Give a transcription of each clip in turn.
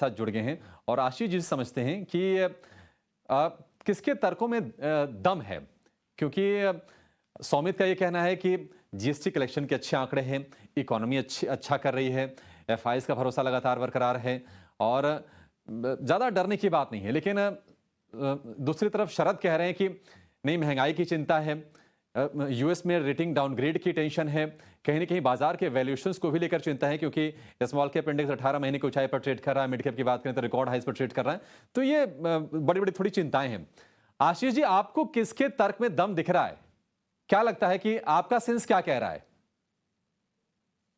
साथ जुड़ गए हैं और आशीष जी समझते हैं कि किसके तर्कों में दम है, क्योंकि सौमित का ये कहना है कि जीएसटी कलेक्शन के अच्छे आंकड़े हैं, इकोनॉमी अच्छा कर रही है, एफआईज का भरोसा लगातार बरकरार है और ज़्यादा डरने की बात नहीं है। लेकिन दूसरी तरफ शरद कह रहे हैं कि नहीं, महंगाई की चिंता है, यूएस में रेटिंग डाउनग्रेड की टेंशन है, कहीं ना कहीं बाजार के वैल्यूएशंस को भी लेकर चिंता है, क्योंकि स्मॉल कैप इंडेक्स 18 महीने की ऊंचाई पर ट्रेड कर रहा है, मिड कैप की बात करें तो रिकॉर्ड हाइस पर ट्रेड कर रहा है। तो ये बड़ी बड़ी थोड़ी चिंताएं हैं। आशीष जी, आपको किसके तर्क में दम दिख रहा है? क्या लगता है कि आपका सेंस क्या कह रहा है?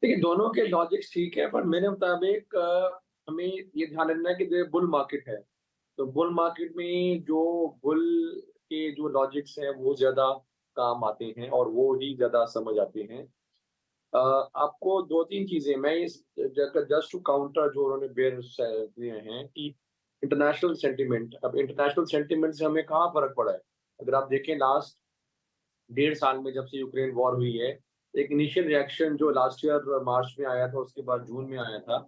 देखिए, दोनों के लॉजिक्स ठीक है, पर मेरे मुताबिक हमें ये ध्यान रखना है कि जो बुल मार्केट है, तो बुल मार्केट में जो बुल के जो लॉजिक्स हैं वो ज़्यादा काम आते हैं और वो ही ज़्यादा समझ आते हैं। आपको 2-3 चीज़ें मैं इस ज जस्ट टू काउंटर जो उन्होंने बेयर्स दिए हैं कि इंटरनेशनल सेंटिमेंट से हमें कहाँ फ़र्क पड़ा है? अगर आप देखें लास्ट 1.5 साल में जब से यूक्रेन वॉर हुई है, एक इनिशियल रिएक्शन जो लास्ट ईयर मार्च में आया था, उसके बाद जून में आया था।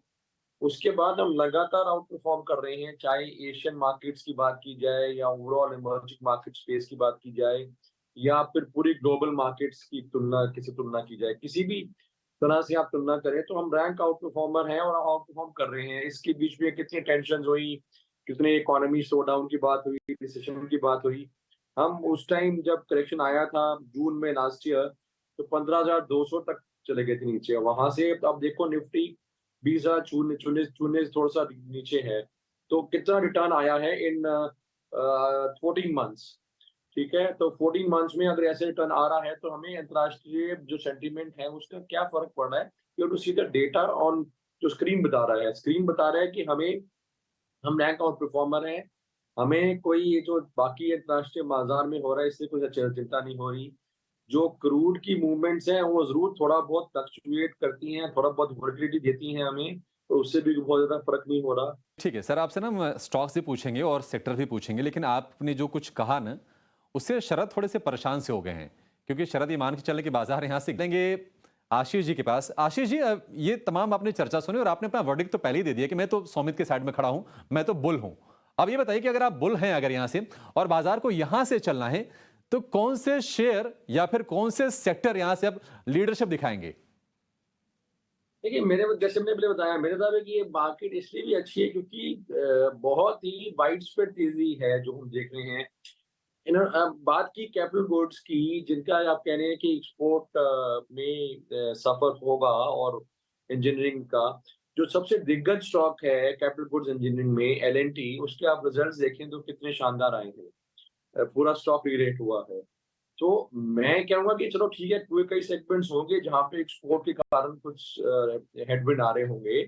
उसके बाद हम लगातार आउट परफॉर्म कर रहे हैं, चाहे एशियन मार्केट्स की बात की जाए या ओवरऑल इमर्जिंग मार्केट स्पेस की बात की जाए या फिर पूरी ग्लोबल मार्केट्स की तुलना की जाए। किसी भी तरह से आप तुलना करें तो हम रैंक आउट परफॉर्मर हैं और आउट परफॉर्म कर रहे हैं। इसके बीच में कितनी टेंशन्स हुई, कितने इकोनॉमी स्लो डाउन की बात हुई, रिसेशन की बात हुई। हम उस टाइम जब करेक्शन आया था जून में लास्ट ईयर, तो 15,200 तक चले गए थे नीचे। वहां से अब देखो निफ्टी 20,000 छूने छूने छूने से थोड़ा सा नीचे है। तो कितना रिटर्न आया है इन 14 मंथ्स, ठीक है? तो 14 मंथ्स में अगर ऐसे रिटर्न आ रहा है तो हमें अंतर्राष्ट्रीय जो सेंटीमेंट है उसका क्या फ़र्क पड़ रहा है? You have to see the data on जो स्क्रीन बता रहा है। स्क्रीन बता रहा है कि हम रैंक आउट परफॉर्मर हैं। हमें कोई ये जो बाकी अंतर्राष्ट्रीय बाज़ार में हो रहा है इससे कोई चिंता नहीं हो रही। जो क्रूड की मूवमेंट्स हैं वो ज़रूर थोड़ा बहुत फ्लक्चुएट करती हैं, थोड़ा बहुत वोलेटिलिटी देती हैं हमें, तो उससे भी बहुत ज़्यादा फ़र्क नहीं हो रहा। ठीक है सर, आपसे ना हम स्टॉक्स भी पूछेंगे और सेक्टर भी पूछेंगे, लेकिन आपने जो कुछ कहा ना, उससे शरद थोड़े से परेशान से हो गए हैं, क्योंकि शरद ये मान के चलें कि बाजार यहाँ से लेंगे आशीष जी के पास। आशीष जी, ये तमाम आपने चर्चा सुनी और आपने अपना वर्डिक्ट तो पहले ही दे दिया कि मैं तो सौमित के साइड में खड़ा हूं, मैं तो बुल हूं। अब ये बताइए कि अगर आप बुल हैं, अगर यहां से और बाजार को यहां से चलना है, तो कौन से शेयर या फिर कौन से सेक्टर यहां से अब लीडरशिप दिखाएंगे? देखिए, मेरे जैसे मैंने पहले बताया, मेरे हिसाब है कि ये मार्केट इसलिए भी अच्छी है क्योंकि बहुत ही वाइड स्प्रेड तेज़ी है जो हम देख रहे हैं। बात की कैपिटल गुड्स की, जिनका आप कह रहे हैं कि एक्सपोर्ट में सफ़र होगा और इंजीनियरिंग का, जो सबसे दिग्गज स्टॉक है कैपिटल गुड्स इंजीनियरिंग में एल-एन-टी, उसके आप रिज़ल्ट्स देखें तो कितने शानदार आए हैं। पूरा स्टॉक री-रेट हुआ है। तो मैं कहूँगा कि चलो ठीक है, कोई कई सेगमेंट्स होंगे जहाँ पे एक्सपोर्ट के कारण कुछ हेडविंड आ रहे होंगे।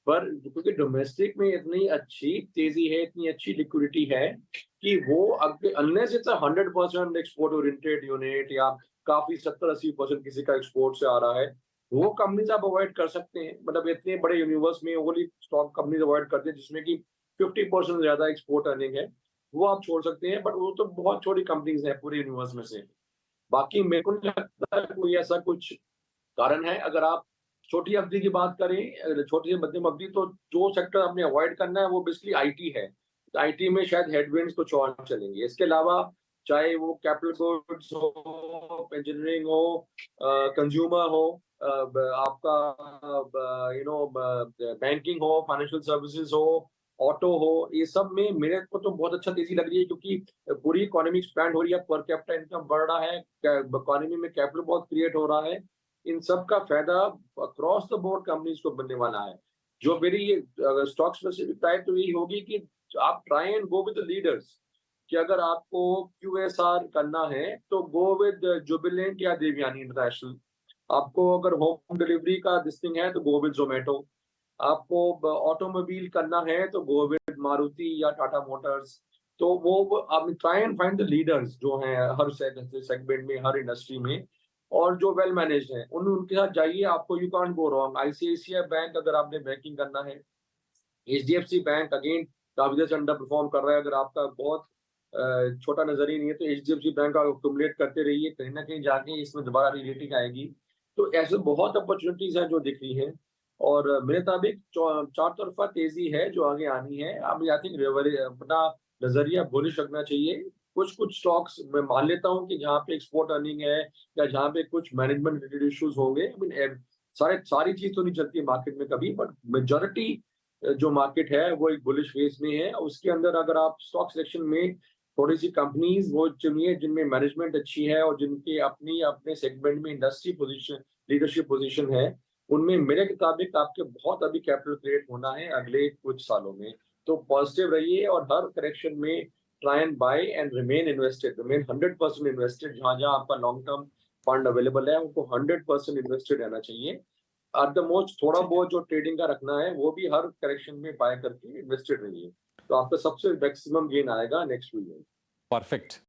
पर क्योंकि डोमेस्टिक में इतनी अच्छी तेज़ी है, इतनी अच्छी लिक्विडिटी है कि वो unless it's a 100% export oriented unit या काफ़ी 70-80% किसी का एक्सपोर्ट से आ रहा है, वो कंपनीज़ आप अवॉइड कर सकते हैं। मतलब इतने बड़े यूनिवर्स में ओनली स्टॉक कंपनीज़ अवॉइड करते हैं जिसमें कि 50% से ज़्यादा एक्सपोर्ट अर्निंग है, वो आप छोड़ सकते हैं। बट वो तो बहुत छोटी कंपनीज़ हैं पूरे यूनिवर्स में से। बाकी मेरे को नहीं लगता है कोई ऐसा कुछ कारण है। अगर आप छोटी अवधि की बात करें, छोटी से मध्यम अवधि, तो जो सेक्टर आपने अवॉइड करना है वो बेसिकली आईटी है। आईटी में शायद हेडविंड्स कुछ और चलेंगे। इसके अलावा चाहे वो कैपिटल गुड्स हो, इंजीनियरिंग हो, कंज्यूमर हो, आपका बैंकिंग हो, फाइनेंशियल सर्विसेज हो, ऑटो हो, ये सब में मेरे को तो बहुत अच्छा तेजी लग रही है क्योंकि पूरी इकोनॉमी एक्सपैंड हो रही है, पर कैपिटा इनकम बढ़ रहा है, इकोनॉमी में कैपिटल बहुत क्रिएट हो रहा है। इन सब का फायदा अक्रॉस द बोर्ड कंपनीज को बनने वाला है। जो मेरी ये अगर स्टॉक स्पेसिफिक राय तो यही होगी कि आप try and go with the leaders, कि अगर आपको क्यूएसआर करना है तो गो विद जुबिलेंट या देवयानी इंटरनेशनल। आपको अगर होम डिलीवरी का दिस है तो गो विद जोमेटो। आपको ऑटोमोबाइल करना है तो गो विद मारुति या टाटा मोटर्स। तो वो आप try and find the leaders जो हैं हर सेगमेंट में, हर इंडस्ट्री में, और जो वेल मैनेज्ड हैं उनके साथ जाइए। आपको you can't go wrong. ICICI bank अगर आपने बैंकिंग करना है, एचडीएफसी बैंक अगेन काफी देर से अंडर परफॉर्म कर रहा है। अगर आपका बहुत छोटा नजरिया नहीं है तो एचडीएफसी बैंक का एक्यूमुलेट करते रहिए, कहीं ना कहीं जाके इसमें दोबारा रेटिंग आएगी। तो ऐसे बहुत अपॉर्चुनिटीज हैं जो दिख रही हैं। और मेरे मुताबिक चार तरफा तेजी है जो आगे आनी है। अब आई थिंक अपना नजरिया बुलिश रखना चाहिए। कुछ कुछ स्टॉक्स मैं मान लेता हूँ कि जहाँ पे एक्सपोर्ट अर्निंग है या जहाँ पे कुछ मैनेजमेंट रिलेटेड इश्यूज होंगे, आई मीन सारी चीज तो नहीं चलती है मार्केट में कभी, बट मेजोरिटी जो मार्केट है वो एक बुलिश फेज में है। उसके अंदर अगर आप स्टॉक सिलेक्शन में थोड़ी सी कंपनीज वो चुनिए जिनमें मैनेजमेंट अच्छी है और जिनके अपनी अपने सेगमेंट में इंडस्ट्री पोजीशन लीडरशिप पोजीशन है, उनमें मेरे मुताबिक आपके बहुत अभी कैपिटल क्रिएट होना है अगले कुछ सालों में। तो पॉजिटिव रहिए और हर करेक्शन में try and buy and remain 100% invested. जहां जहां आपका लॉन्ग टर्म फंड अवेलेबल है उनको 100% इन्वेस्टेड रहना चाहिए। एट द मोस्ट थोड़ा ठीक है। बहुत जो ट्रेडिंग का रखना है वो भी हर करेक्शन में बाय करके इन्वेस्टेड रहिए, तो आपका सबसे मैक्सिमम गेन आएगा नेक्स्ट वीक में। परफेक्ट।